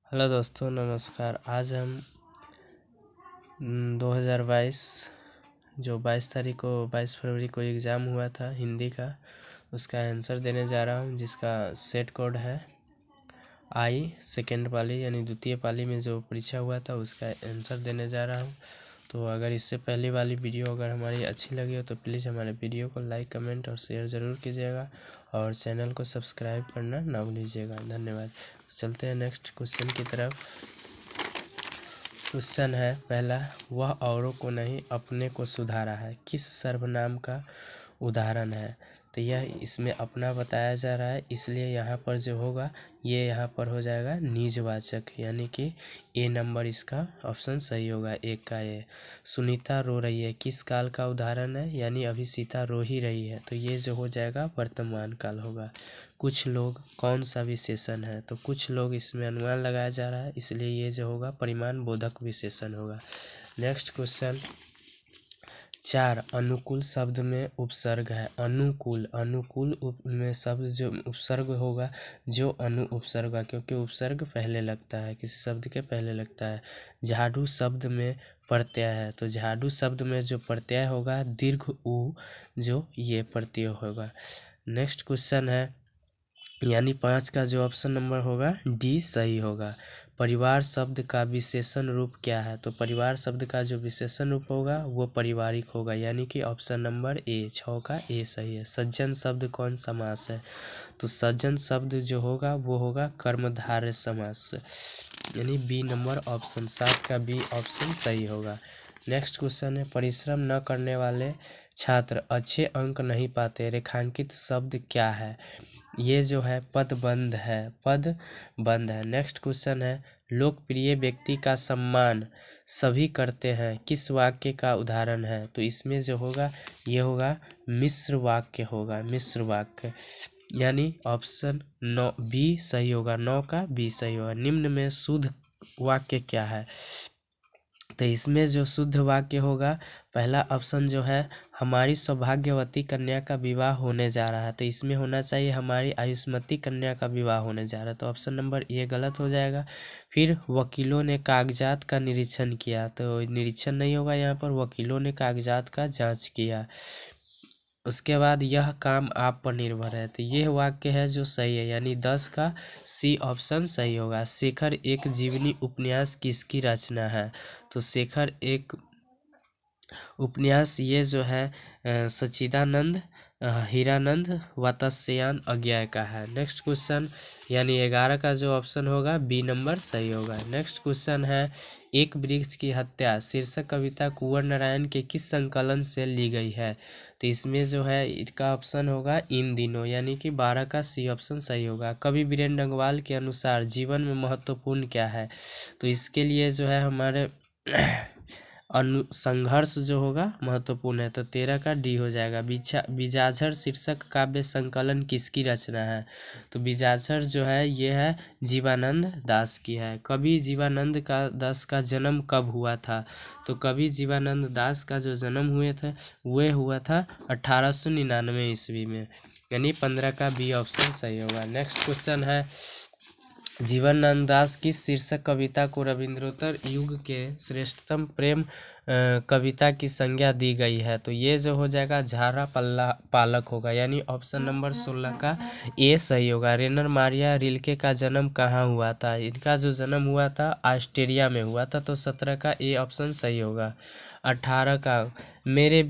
Hello दोस्तों, नमस्कार। आज हम 2022 जो 22 फरवरी को एग्ज़ाम हुआ था हिंदी का, उसका आंसर देने जा रहा हूं, जिसका सेट कोड है सेकेंड पाली यानी द्वितीय पाली में जो परीक्षा हुआ था उसका आंसर देने जा रहा हूं। तो अगर इससे पहली वाली वीडियो अगर हमारी अच्छी लगी हो तो प्लीज़ हमारे वीडियो को लाइक, कमेंट और शेयर ज़रूर कीजिएगा और चैनल को सब्सक्राइब करना ना भूलिएगा। धन्यवाद। चलते हैं नेक्स्ट क्वेश्चन की तरफ। क्वेश्चन है पहला, वह औरों को नहीं अपने को सुधारा है, किस सर्वनाम का उदाहरण है? तो यह इसमें अपना बताया जा रहा है, इसलिए यहाँ पर जो होगा ये यहाँ पर हो जाएगा निजवाचक, यानी कि ए नंबर इसका ऑप्शन सही होगा, एक का ए। सुनीता रो रही है, किस काल का उदाहरण है? यानी अभी सीता रो ही रही है, तो ये जो हो जाएगा वर्तमान काल होगा। कुछ लोग कौन सा विशेषण है? तो कुछ लोग इसमें अनुमान लगाया जा रहा है, इसलिए ये जो होगा परिमाण बोधक विशेषण होगा। नेक्स्ट क्वेश्चन 4, अनुकूल शब्द में उपसर्ग है। अनुकूल में शब्द जो उपसर्ग होगा, जो उपसर्ग है, क्योंकि उपसर्ग पहले लगता है, किसी शब्द के पहले लगता है। झाड़ू शब्द में प्रत्यय है, तो झाड़ू शब्द में जो प्रत्यय होगा दीर्घ उ, जो ये प्रत्यय होगा। नेक्स्ट क्वेश्चन है यानी 5 का जो ऑप्शन नंबर होगा डी सही होगा। परिवार शब्द का विशेषण रूप क्या है? तो परिवार शब्द का जो विशेषण रूप होगा वो पारिवारिक होगा, यानी कि ऑप्शन नंबर ए, 6 का ए सही है। सज्जन शब्द कौन समास है? तो सज्जन शब्द जो होगा वो होगा कर्मधारय समास, यानी बी नंबर ऑप्शन 7 का बी ऑप्शन सही होगा। नेक्स्ट क्वेश्चन है, परिश्रम न करने वाले छात्र अच्छे अंक नहीं पाते, रेखांकित शब्द क्या है? ये जो है पदबंध है। नेक्स्ट क्वेश्चन है, लोकप्रिय व्यक्ति का सम्मान सभी करते हैं, किस वाक्य का उदाहरण है? तो इसमें जो होगा ये होगा मिश्र वाक्य, यानी ऑप्शन 9 बी सही होगा, 9 का बी सही होगा। निम्न में शुद्ध वाक्य क्या है? तो इसमें जो शुद्ध वाक्य होगा पहला ऑप्शन जो है, हमारी सौभाग्यवती कन्या का विवाह होने जा रहा है, तो इसमें होना चाहिए हमारी आयुष्मती कन्या का विवाह होने जा रहा है, तो ऑप्शन नंबर ए गलत हो जाएगा। फिर वकीलों ने कागजात का निरीक्षण किया, तो निरीक्षण नहीं होगा यहाँ पर, वकीलों ने कागजात का जांच किया। उसके बाद यह काम आप पर निर्भर है, तो यह वाक्य है जो सही है, यानी 10 का सी ऑप्शन सही होगा। शेखर एक जीवनी उपन्यास किसकी रचना है? तो शेखर एक उपन्यास ये जो है सच्चिदानंद, हीरानंद, वात्स्यायन अज्ञेय का है। नेक्स्ट क्वेश्चन यानी 11 का जो ऑप्शन होगा बी नंबर सही होगा। नेक्स्ट क्वेश्चन है, एक वृक्ष की हत्या शीर्षक कविता कुंवर नारायण के किस संकलन से ली गई है? तो इसमें जो है इसका ऑप्शन होगा इन दिनों, यानी कि 12 का सी ऑप्शन सही होगा। कवि वीरेंद्र डंगवाल के अनुसार जीवन में महत्वपूर्ण क्या है? तो इसके लिए जो है हमारे संघर्ष जो होगा महत्वपूर्ण है, तो 13 का डी हो जाएगा। बिजाझर शीर्षक काव्य संकलन किसकी रचना है? तो बिजाझर जो है ये है जीवानंद दास की है। कवि जीवानंद दास का जन्म कब हुआ था? तो कवि जीवानंद दास का जो जन्म हुए थे वह हुआ था 1899 ईस्वी में, यानी 15 का बी ऑप्शन सही होगा। नेक्स्ट क्वेश्चन है, जीवनानंद दास की शीर्षक कविता को रविंद्रोत्तर युग के श्रेष्ठतम प्रेम कविता की संज्ञा दी गई है, तो ये जो हो जाएगा झारा पालक होगा, यानी ऑप्शन नंबर 16 का ए सही होगा। रेनर मारिया रिल्के का जन्म कहाँ हुआ था? इनका जो जन्म हुआ था ऑस्ट्रेलिया में हुआ था, तो 17 का ए ऑप्शन सही होगा। 18 का मेरे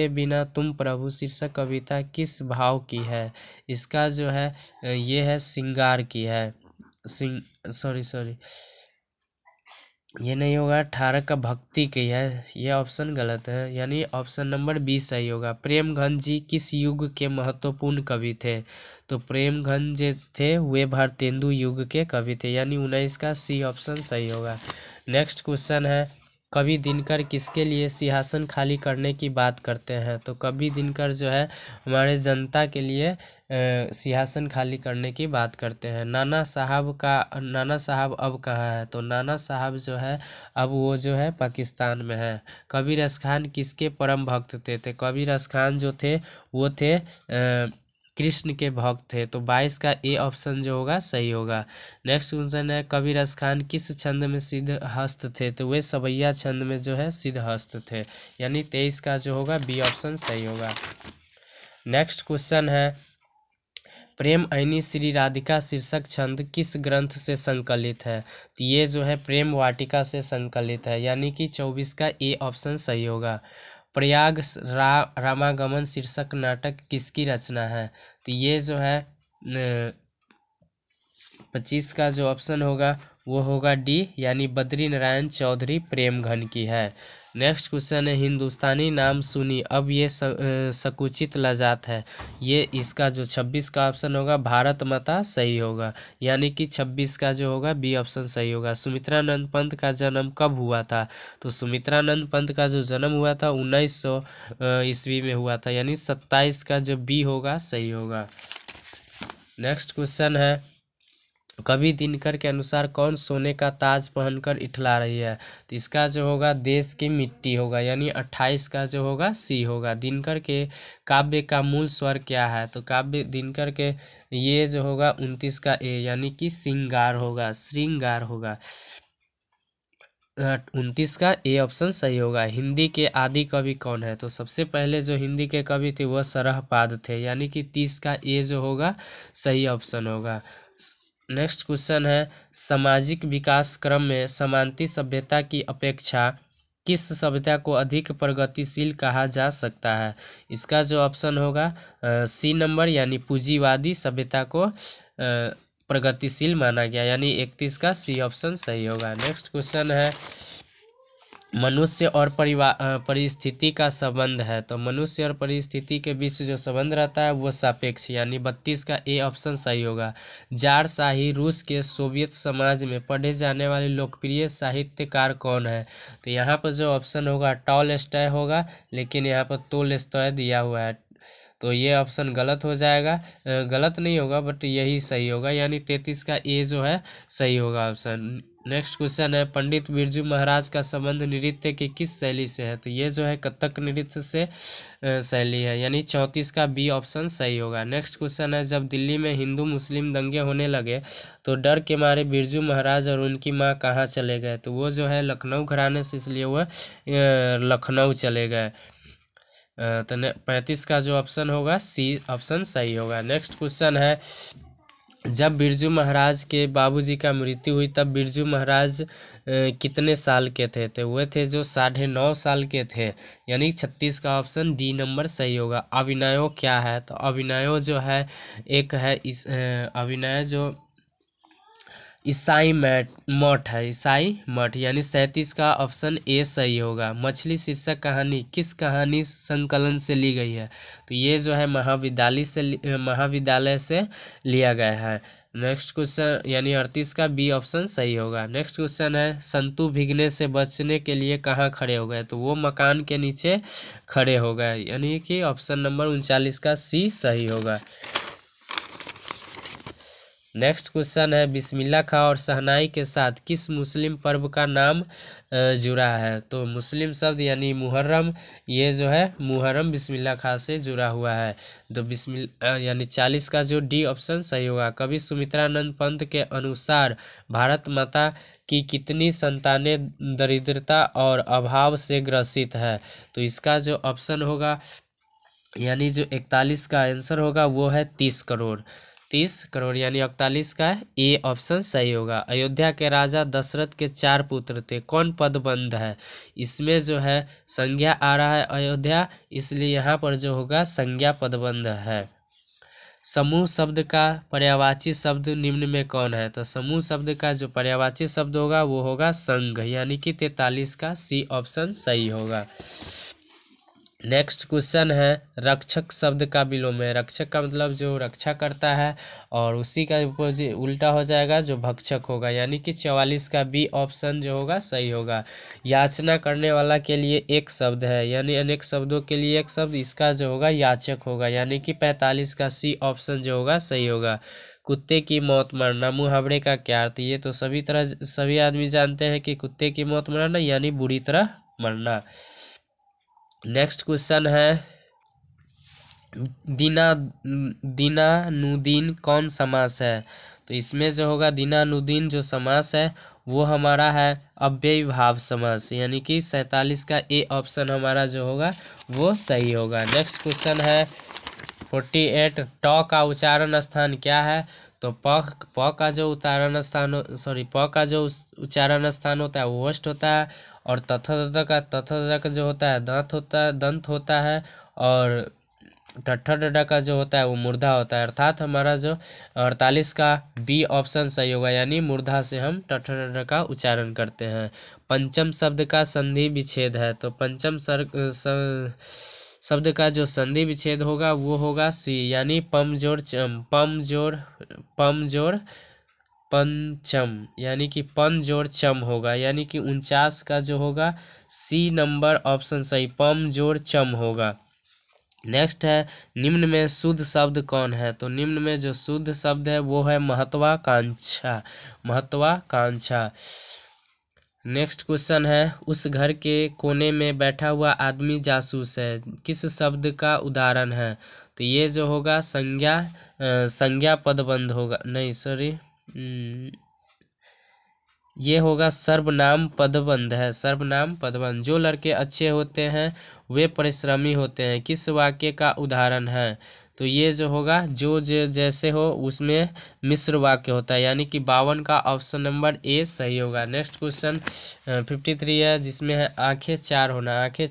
बिना तुम प्रभु शीर्षक कविता किस भाव की है? इसका जो है ये है श्रृंगार की है, सॉरी ये नहीं होगा, 18 का भक्ति की है, ये ऑप्शन गलत है, यानी ऑप्शन नंबर बी सही होगा। प्रेमघन जी किस युग के महत्वपूर्ण कवि थे? तो प्रेमघन जो थे वे भारतेंदु युग के कवि थे, यानी 19 का सी ऑप्शन सही होगा। नेक्स्ट क्वेश्चन है, कवि दिनकर किसके लिए सिंहासन खाली करने की बात करते हैं? तो कवि दिनकर जो है हमारे जनता के लिए सिंहासन खाली करने की बात करते हैं। नाना साहब अब कहाँ है? तो नाना साहब जो है अब वो जो है पाकिस्तान में है। कबीर रस खान किसके परम भक्त थे? तो कबीर रस खान जो थे वो थे कृष्ण के भक्त थे, तो 22 का ए ऑप्शन जो होगा सही होगा। नेक्स्ट क्वेश्चन है कबीर रस खान किस छंद में सिद्धहस्त थे, तो वे सवैया छंद में जो है सिद्धहस्त थे, यानी 23 का जो होगा बी ऑप्शन सही होगा। नेक्स्ट क्वेश्चन है प्रेम ऐनी श्री राधिका शीर्षक छंद किस ग्रंथ से संकलित है, तो ये जो है प्रेम वाटिका से संकलित है, यानी कि 24 का ए ऑप्शन सही होगा। प्रयाग रामागमन शीर्षक नाटक किसकी रचना है, तो ये जो है 25 का जो ऑप्शन होगा वो होगा डी, यानी बद्री नारायण चौधरी प्रेमघन की है। नेक्स्ट क्वेश्चन है हिंदुस्तानी नाम सुनी अब ये सकुचित लजात है, ये इसका जो 26 का ऑप्शन होगा भारत माता सही होगा, यानी कि 26 का जो होगा बी ऑप्शन सही होगा। सुमित्रानंद पंत का जन्म कब हुआ था, तो सुमित्रानंद पंत का जो जन्म हुआ था 1900 ईस्वी में हुआ था, यानी 27 का जो बी होगा सही होगा। नेक्स्ट क्वेश्चन है कवि दिनकर के अनुसार कौन सोने का ताज पहनकर इठला रही है, तो इसका जो होगा देश की मिट्टी होगा, यानी 28 का जो होगा सी होगा। दिनकर के काव्य का मूल स्वर क्या है, तो काव्य दिनकर के ये जो होगा 29 का ए, यानी कि श्रृंगार होगा, श्रृंगार होगा। 29 का ए ऑप्शन सही होगा। हिंदी के आदि कवि कौन है, तो सबसे पहले जो हिंदी के कवि थे वह सरहपाद थे, यानी कि 30 का ए जो होगा सही ऑप्शन होगा। नेक्स्ट क्वेश्चन है सामाजिक विकास क्रम में समांती सभ्यता की अपेक्षा किस सभ्यता को अधिक प्रगतिशील कहा जा सकता है, इसका जो ऑप्शन होगा सी नंबर, यानी पूंजीवादी सभ्यता को प्रगतिशील माना गया, यानी 31 का सी ऑप्शन सही होगा। नेक्स्ट क्वेश्चन है मनुष्य और परिस्थिति का संबंध है, तो मनुष्य और परिस्थिति के बीच जो संबंध रहता है वो सापेक्ष, यानी 32 का ए ऑप्शन सही होगा। जार शाही रूस के सोवियत समाज में पढ़े जाने वाले लोकप्रिय साहित्यकार कौन है, तो यहाँ पर जो ऑप्शन होगा टॉलस्टॉय होगा, लेकिन यहाँ पर तोलस्टॉय दिया हुआ है, तो ये ऑप्शन गलत हो जाएगा, गलत नहीं होगा बट यही सही होगा, यानी 33 का ए जो है सही होगा ऑप्शन। नेक्स्ट क्वेश्चन है पंडित बिरजू महाराज का संबंध नृत्य की किस शैली से है, तो ये जो है कथक नृत्य से शैली है, यानी 34 का बी ऑप्शन सही होगा। नेक्स्ट क्वेश्चन है जब दिल्ली में हिंदू मुस्लिम दंगे होने लगे तो डर के मारे बिरजू महाराज और उनकी माँ कहाँ चले गए, तो वो जो है लखनऊ घराने से, इसलिए वह लखनऊ चले गए, तो 35 का जो ऑप्शन होगा सी ऑप्शन सही होगा। नेक्स्ट क्वेश्चन है जब बिरजू महाराज के बाबूजी का मृत्यु हुई तब बिरजू महाराज कितने साल के थे, तो वह थे जो 9.5 साल के थे, यानी 36 का ऑप्शन डी नंबर सही होगा। अभिनयो क्या है, तो अभिनयो जो है एक है इस अभिनय जो ईसाई मठ है, ईसाई मठ, यानी 37 का ऑप्शन ए सही होगा। मछली शीर्षक कहानी किस कहानी संकलन से ली गई है, तो ये जो है महाविद्यालय से लिया गया है। नेक्स्ट क्वेश्चन यानी 38 का बी ऑप्शन सही होगा। नेक्स्ट क्वेश्चन है संतु भीगने से बचने के लिए कहाँ खड़े हो गए, तो वो मकान के नीचे खड़े हो गए, यानी कि ऑप्शन नंबर 39 का सी सही होगा। नेक्स्ट क्वेश्चन है बिस्मिल्लाह खां और शहनाई के साथ किस मुस्लिम पर्व का नाम जुड़ा है, तो मुस्लिम शब्द यानी मुहर्रम, ये जो है मुहर्रम बिस्मिल्लाह खां से जुड़ा हुआ है, तो यानी 40 का जो डी ऑप्शन सही होगा। कवि सुमित्रानंद पंत के अनुसार भारत माता की कितनी संतानें दरिद्रता और अभाव से ग्रसित है, तो इसका जो ऑप्शन होगा यानी जो 41 का आंसर होगा वो है 30 करोड़, 30 करोड़, यानी 41 का ए ऑप्शन सही होगा। अयोध्या के राजा दशरथ के 4 पुत्र थे, कौन पदबंध है, इसमें जो है संज्ञा आ रहा है अयोध्या, इसलिए यहाँ पर जो होगा संज्ञा पदबंध है। समूह शब्द का पर्यायवाची शब्द निम्न में कौन है, तो समूह शब्द का जो पर्यायवाची शब्द होगा वो होगा संघ, यानी कि 43 का सी ऑप्शन सही होगा। नेक्स्ट क्वेश्चन है रक्षक शब्द का विलोम है, रक्षक का मतलब जो रक्षा करता है और उसी का उल्टा हो जाएगा जो भक्षक होगा, यानी कि 44 का बी ऑप्शन जो होगा सही होगा। याचना करने वाला के लिए एक शब्द है, यानी अनेक शब्दों के लिए एक शब्द, इसका जो होगा याचक होगा, यानी कि 45 का सी ऑप्शन जो होगा सही होगा। कुत्ते की मौत मरना मुहावरे का क्या अर्थ, ये तो सभी आदमी जानते हैं कि कुत्ते की मौत मरना यानी बुरी तरह मरना। नेक्स्ट क्वेश्चन है दीना दीनानुदीन कौन समास है? तो इसमें जो होगा दीनानुदीन जो समास है वो हमारा है अव्ययी भाव समास, यानी कि 47 का ए ऑप्शन हमारा जो होगा वो सही होगा। नेक्स्ट क्वेश्चन है 48, ट का उच्चारण स्थान क्या है? तो प का जो उच्चारण स्थान प का जो उच्चारण स्थान होता है वो ओष्ठ होता है, और तथ का जो होता है दंत होता है, और डडा का जो होता है वो मूर्धा होता है। अर्थात हमारा जो 48 का बी ऑप्शन सही होगा, यानी मूर्धा से हम डडा का उच्चारण करते हैं। पंचम शब्द का संधि विच्छेद है, तो पंचम शब्द का जो संधि विच्छेद होगा वो होगा सी, यानी पम जोड़ पंचम, यानी कि पन जोड़ चम होगा, यानी कि 49 का जो होगा सी नंबर ऑप्शन सही पम जोड़ चम होगा। नेक्स्ट है निम्न में शुद्ध शब्द कौन है? तो निम्न में जो शुद्ध शब्द है वो है महत्वाकांक्षा। नेक्स्ट क्वेश्चन है उस घर के कोने में बैठा हुआ आदमी जासूस है, किस शब्द का उदाहरण है? तो ये जो होगा संज्ञा पदबंध होगा, नहीं सॉरी, ये होगा सर्वनाम पदबंध है, सर्वनाम पदबंध। जो लड़के अच्छे होते हैं वे परिश्रमी होते हैं, किस वाक्य का उदाहरण है? तो ये जो होगा जो जैसे हो उसमें मिश्र वाक्य होता है, यानी कि 52 का ऑप्शन नंबर ए सही होगा। नेक्स्ट क्वेश्चन 53 है जिसमें है आंखें चार होना। आंखें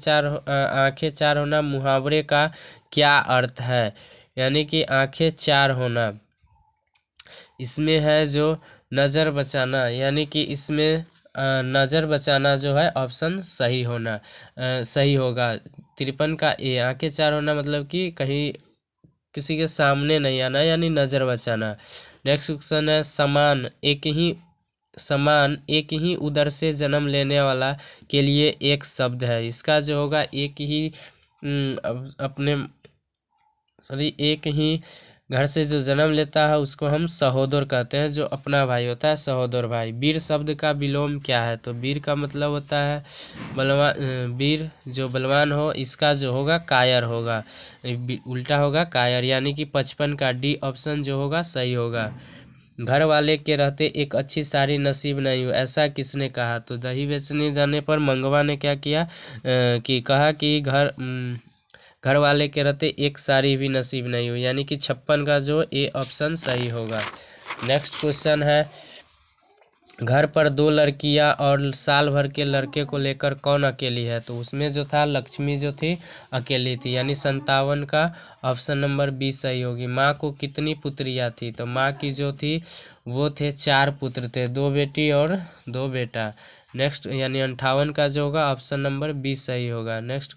चार होना मुहावरे का क्या अर्थ है? यानी कि आंखें चार होना इसमें है जो नज़र बचाना, यानी कि इसमें नज़र बचाना जो है ऑप्शन सही होगा। 53 का ए आंखें चार होना मतलब कि कहीं किसी के सामने नहीं आना, यानी नज़र बचाना। नेक्स्ट क्वेश्चन है समान एक ही उदर से जन्म लेने वाला के लिए एक शब्द है, इसका जो होगा एक ही घर से जो जन्म लेता है उसको हम सहोदर कहते हैं, जो अपना भाई होता है सहोदर भाई। वीर शब्द का विलोम क्या है? तो वीर का मतलब होता है बलवान, वीर जो बलवान हो, इसका जो होगा कायर होगा, उल्टा होगा कायर, यानी कि 55 का डी ऑप्शन जो होगा सही होगा। घर वाले के रहते एक अच्छी साड़ी नसीब नहीं हो, ऐसा किसने कहा? तो दही बेचने जाने पर मंगवा ने क्या किया कि कहा कि घर वाले के रहते एक साड़ी भी नसीब नहीं हो, यानी कि 56 का जो ए ऑप्शन सही होगा। नेक्स्ट क्वेश्चन है घर पर दो लड़कियां और साल भर के लड़के को लेकर कौन अकेली है? तो उसमें जो था लक्ष्मी जो थी अकेली थी, यानी 57 का ऑप्शन नंबर बी सही होगी। माँ को कितनी पुत्रियां थी? तो माँ की जो थी वो थे 4 पुत्र थे, 2 बेटी और 2 बेटा। नेक्स्ट यानी 58 का जो होगा ऑप्शन नंबर बी सही होगा। नेक्स्ट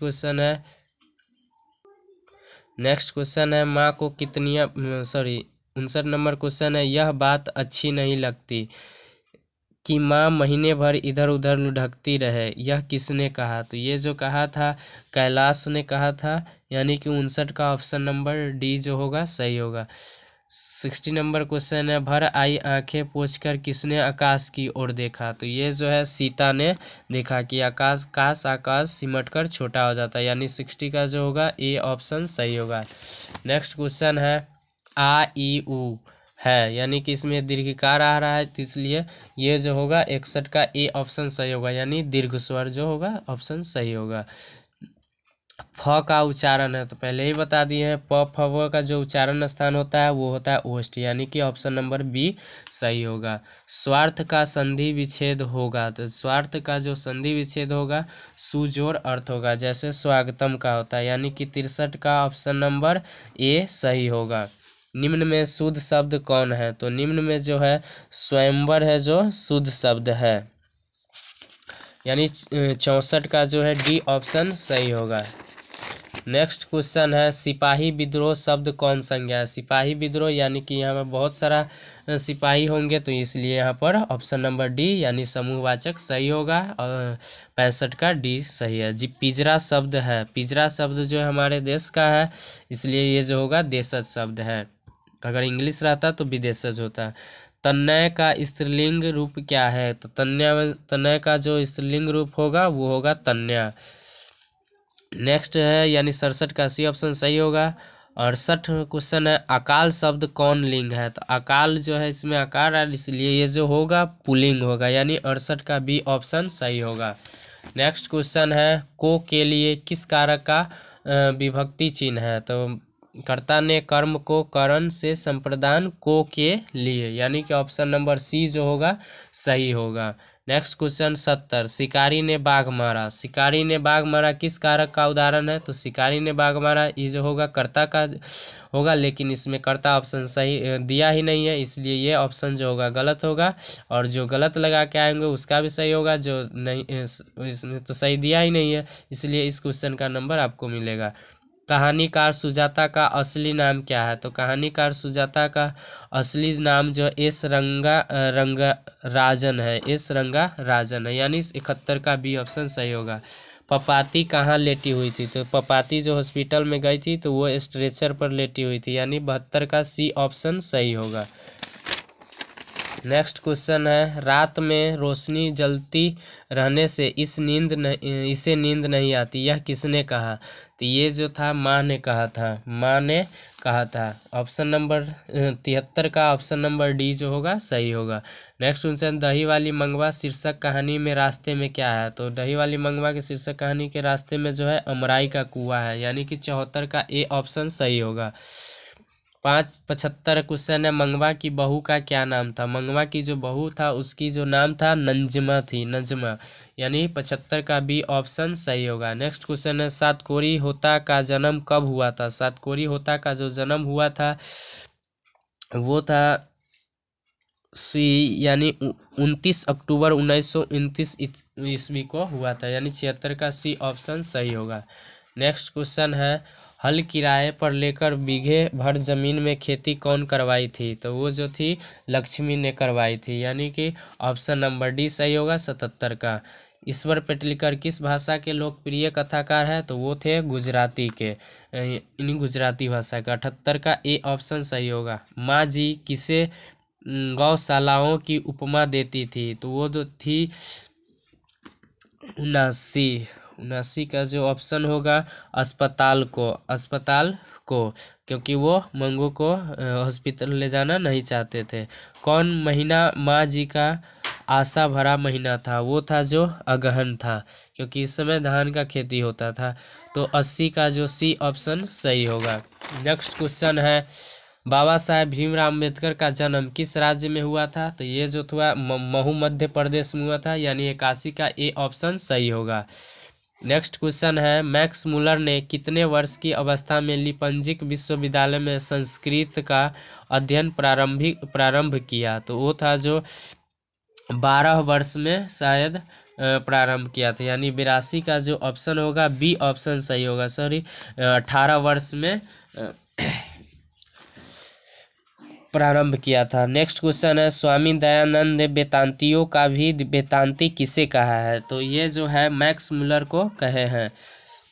क्वेश्चन है माँ को कितनी 59 नंबर क्वेश्चन है यह बात अच्छी नहीं लगती कि माँ महीने भर इधर उधर लुढ़कती रहे, यह किसने कहा? तो ये जो कहा था कैलाश ने कहा था, यानी कि 59 का ऑप्शन नंबर डी जो होगा सही होगा। 60 नंबर क्वेश्चन है भर आई आंखें पोंछकर किसने आकाश की ओर देखा? तो ये जो है सीता ने देखा कि आकाश सिमटकर छोटा हो जाता है, यानी 60 का जो होगा ए ऑप्शन सही होगा। नेक्स्ट क्वेश्चन है आ ई उ है, यानी कि इसमें दीर्घिकार आ रहा है, तो इसलिए ये जो होगा 61 का ए ऑप्शन सही होगा, यानी दीर्घ स्वर जो होगा ऑप्शन सही होगा। फ का उच्चारण है तो पहले ही बता दिए हैं, प फ व का जो उच्चारण स्थान होता है वो होता है ओष्ठ, यानी कि ऑप्शन नंबर बी सही होगा। स्वार्थ का संधि विच्छेद होगा, तो स्वार्थ का जो संधि विच्छेद होगा सुजोड़ अर्थ होगा, जैसे स्वागतम का होता है, यानी कि 63 का ऑप्शन नंबर ए सही होगा। निम्न में शुद्ध शब्द कौन है? तो निम्न में जो है स्वयंवर है जो शुद्ध शब्द है, यानी 64 का जो है डी ऑप्शन सही होगा। नेक्स्ट क्वेश्चन है सिपाही विद्रोह शब्द कौन संज्ञा है? सिपाही विद्रोह यानी कि यहाँ में बहुत सारा सिपाही होंगे, तो इसलिए यहाँ पर ऑप्शन नंबर डी यानी समूहवाचक सही होगा, और 65 का डी सही है। जी पिजरा शब्द है, पिजरा शब्द जो है हमारे देश का है, इसलिए ये जो होगा देशज शब्द है, अगर इंग्लिश रहता तो विदेशज होता। तन्मय का स्त्रीलिंग रूप क्या है? तो तन्मय का जो स्त्रीलिंग रूप होगा वो होगा तन्या। नेक्स्ट है यानी 67 का सी ऑप्शन सही होगा। 68 क्वेश्चन है, अकाल शब्द कौन लिंग है? तो अकाल जो है इसमें आकार है, इसलिए ये जो होगा पुल्लिंग होगा, यानी 68 का बी ऑप्शन सही होगा। नेक्स्ट क्वेश्चन है, को के लिए किस कारक का विभक्ति चिन्ह है? तो कर्ता ने कर्म को करण से संप्रदान को के लिए, यानी कि ऑप्शन नंबर सी जो होगा सही होगा। नेक्स्ट क्वेश्चन 70, शिकारी ने बाघ मारा। शिकारी ने बाघ मारा किस कारक का उदाहरण है? तो शिकारी ने बाघ मारा ये जो होगा कर्ता का होगा, लेकिन इसमें कर्ता ऑप्शन सही दिया ही नहीं है, इसलिए ये ऑप्शन जो होगा गलत होगा। और जो गलत लगा के आएंगे उसका भी सही होगा, जो नहीं इसमें तो सही दिया ही नहीं है, इसलिए इस क्वेश्चन का नंबर आपको मिलेगा। कहानीकार सुजाता का असली नाम क्या है? तो कहानीकार सुजाता का असली नाम जो एस रंगराजन है, एस रंगराजन है, यानी 71 का बी ऑप्शन सही होगा। पपाती कहाँ लेटी हुई थी? तो पपाती जो हॉस्पिटल में गई थी तो वो स्ट्रेचर पर लेटी हुई थी, यानी 72 का सी ऑप्शन सही होगा। नेक्स्ट क्वेश्चन है, रात में रोशनी जलती रहने से इसे नींद नहीं आती, यह किसने कहा? तो ये जो था माँ ने कहा था, माँ ने कहा था। ऑप्शन नंबर 73 का ऑप्शन नंबर डी जो होगा सही होगा। नेक्स्ट क्वेश्चन, दही वाली मंगवा शीर्षक कहानी में रास्ते में क्या है? तो दही वाली मंगवा के शीर्षक कहानी के रास्ते में जो है अमराई का कुआं है, यानी कि 74 का ए ऑप्शन सही होगा। 75 क्वेश्चन है, मंगवा की बहू का क्या नाम था? मंगवा की जो बहू था उसकी जो नाम था नंजमा थी, नंजमा, यानी 75 का बी ऑप्शन सही होगा। नेक्स्ट क्वेश्चन है, सातकोरी होता का जन्म कब हुआ था? सातकोरी होता का जो जन्म हुआ था वो था यानी 29 अक्टूबर 1929 ईस्वी को हुआ था, यानी 76 का सी ऑप्शन सही होगा। नेक्स्ट क्वेश्चन है, हल किराए पर लेकर बीघे भर जमीन में खेती कौन करवाई थी? तो वो जो थी लक्ष्मी ने करवाई थी, यानी कि ऑप्शन नंबर डी सही होगा 77 का। ईश्वर पेटलिकर किस भाषा के लोकप्रिय कथाकार है? तो वो थे गुजराती के, इन्हीं गुजराती भाषा का। 78 का ए ऑप्शन सही होगा। माँ जी किसे गौशालाओं की उपमा देती थी? तो वो जो थी 79 का जो ऑप्शन होगा अस्पताल को, क्योंकि वो मंगू को हॉस्पिटल ले जाना नहीं चाहते थे। कौन महीना माँ जी का आशा भरा महीना था? वो था जो अगहन था, क्योंकि इस समय धान का खेती होता था। तो 80 का जो सी ऑप्शन सही होगा। नेक्स्ट क्वेश्चन है, बाबा साहेब भीमराव अम्बेडकर का जन्म किस राज्य में हुआ था? तो ये जो था महू मध्य प्रदेश में हुआ था, यानी 81 का ए ऑप्शन सही होगा। नेक्स्ट क्वेश्चन है, मैक्स मुलर ने कितने वर्ष की अवस्था में लिपंजिक विश्वविद्यालय में संस्कृत का अध्ययन प्रारंभ किया? तो वो था जो 12 वर्ष में शायद प्रारंभ किया था, यानी 82 का जो ऑप्शन होगा बी ऑप्शन सही होगा। 18 वर्ष में प्रारंभ किया था। नेक्स्ट क्वेश्चन है, स्वामी दयानंद वेदांतियों का भी वेदांती किसे कहा है? तो ये जो है मैक्स मुलर को कहे हैं,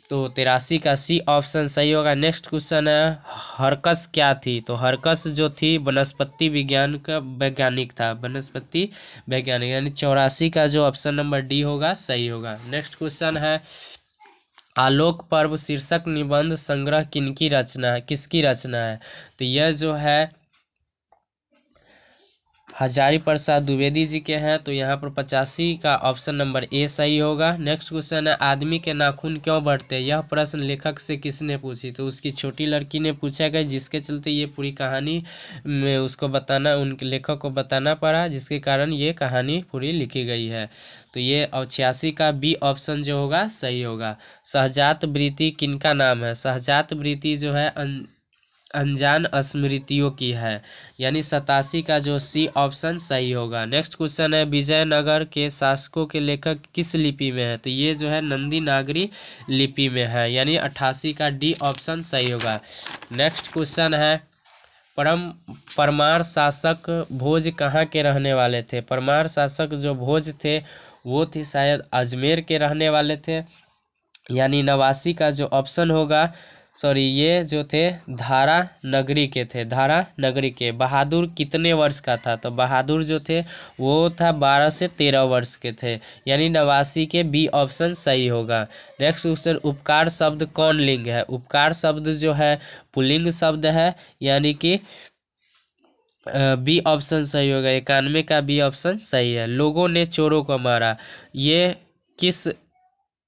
तो 83 का सी ऑप्शन सही होगा। नेक्स्ट क्वेश्चन है, हरकस क्या थी? तो हरकस जो थी वनस्पति विज्ञान का वैज्ञानिक था, वनस्पति वैज्ञानिक, यानी 84 का जो ऑप्शन नंबर डी होगा सही होगा। नेक्स्ट क्वेश्चन है, आलोक पर्व शीर्षक निबंध संग्रह किसकी रचना है? तो यह जो है हजारी प्रसाद द्विवेदी जी के हैं, तो यहाँ पर 85 का ऑप्शन नंबर ए सही होगा। नेक्स्ट क्वेश्चन है, आदमी के नाखून क्यों बढ़ते हैं? यह प्रश्न लेखक से किसने पूछी? तो उसकी छोटी लड़की ने पूछा गया, जिसके चलते ये पूरी कहानी में उसको बताना, उनके लेखक को बताना पड़ा, जिसके कारण ये कहानी पूरी लिखी गई है। तो ये 86 का बी ऑप्शन जो होगा सही होगा। सहजात वृत्ति किनका नाम है? सहजात वृत्ति जो है अनजान स्मृतियों की है, यानी 87 का जो सी ऑप्शन सही होगा। नेक्स्ट क्वेश्चन है, विजयनगर के शासकों के लेखक किस लिपि में है? तो ये जो है नंदी नागरी लिपि में है, यानी 88 का डी ऑप्शन सही होगा। नेक्स्ट क्वेश्चन है, परमार शासक भोज कहाँ के रहने वाले थे? परमार शासक जो भोज थे वो थे शायद अजमेर के रहने वाले थे, यानी 89 का जो ऑप्शन होगा सॉरी ये जो थे धारा नगरी के थे, धारा नगरी के। बहादुर कितने वर्ष का था, तो बहादुर जो थे वो था 12 से 13 वर्ष के थे, यानी 89 के बी ऑप्शन सही होगा। नेक्स्ट क्वेश्चन, उपकार शब्द कौन लिंग है, उपकार शब्द जो है पुल्लिंग शब्द है, यानी कि बी ऑप्शन सही होगा, 91 का बी ऑप्शन सही है। लोगों ने चोरों को मारा, ये किस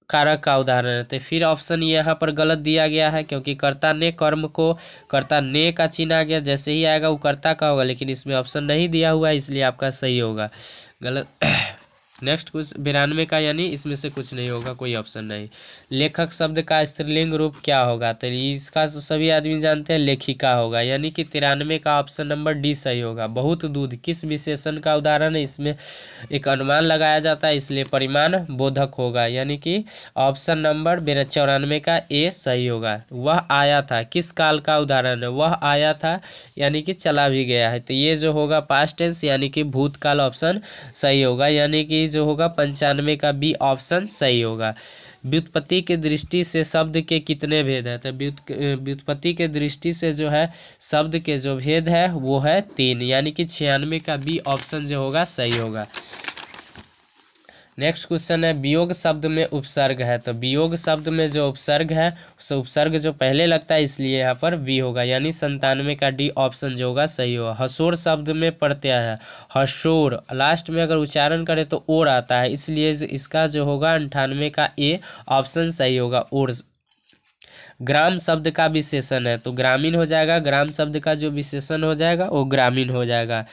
कारक का उदाहरण है, तो फिर ऑप्शन ये यहाँ पर गलत दिया गया है, क्योंकि कर्ता ने कर्म को, कर्ता ने का चिन्ह आ गया, जैसे ही आएगा वो कर्ता का होगा, लेकिन इसमें ऑप्शन नहीं दिया हुआ है, इसलिए आपका सही होगा, गलत। नेक्स्ट कुछ 92 का, यानी इसमें से कुछ नहीं होगा, कोई ऑप्शन नहीं। लेखक शब्द का स्त्रीलिंग रूप क्या होगा, तो इसका सभी आदमी जानते हैं, लेखिका होगा, यानी कि 93 का ऑप्शन नंबर डी सही होगा। बहुत दूध किस विशेषण का उदाहरण है, इसमें एक अनुमान लगाया जाता है, इसलिए परिमाण बोधक होगा, यानी कि ऑप्शन नंबर 94 का ए सही होगा। वह आया था किस काल का उदाहरण है, वह आया था यानी कि चला भी गया है, तो ये जो होगा पास्ट टेंस यानी कि भूतकाल ऑप्शन सही होगा, यानी कि जो होगा 95 का बी ऑप्शन सही होगा। व्युत्पत्ति के दृष्टि से शब्द के कितने भेद हैं, तो व्युत्पत्ति के दृष्टि से जो है शब्द के जो भेद है वो है 3, यानी कि 96 का बी ऑप्शन जो होगा सही होगा। नेक्स्ट क्वेश्चन है, वियोग शब्द में उपसर्ग है, तो वियोग शब्द में जो उपसर्ग है उस उपसर्ग जो पहले लगता है, इसलिए यहाँ पर बी होगा, यानी 97 का डी ऑप्शन जो होगा सही होगा। हशोर शब्द में प्रत्यय है, हशोर, लास्ट में अगर उच्चारण करें तो ओर आता है, इसलिए इसका जो होगा 98 का ए ऑप्शन सही होगा, ओर। ग्राम शब्द का विशेषण है, तो ग्रामीण हो जाएगा, ग्राम शब्द का जो विशेषण हो जाएगा वो ग्रामीण हो जाएगा,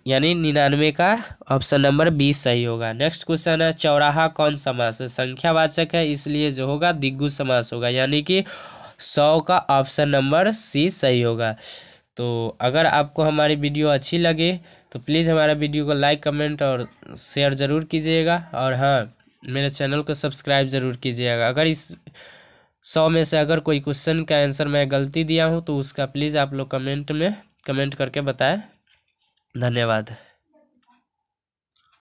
यानी 99 का ऑप्शन नंबर 20 सही होगा। नेक्स्ट क्वेश्चन है, चौराहा कौन समास है, संख्यावाचक है, इसलिए जो होगा द्विगु समास होगा, यानी कि 100 का ऑप्शन नंबर सी सही होगा। तो अगर आपको हमारी वीडियो अच्छी लगे तो प्लीज़ हमारा वीडियो को लाइक कमेंट और शेयर ज़रूर कीजिएगा, और हाँ मेरे चैनल को सब्सक्राइब ज़रूर कीजिएगा। अगर इस 100 में से अगर कोई क्वेश्चन का आंसर मैं गलती दिया हूँ तो उसका प्लीज़ आप लोग कमेंट में कमेंट करके बताएं। धन्यवाद।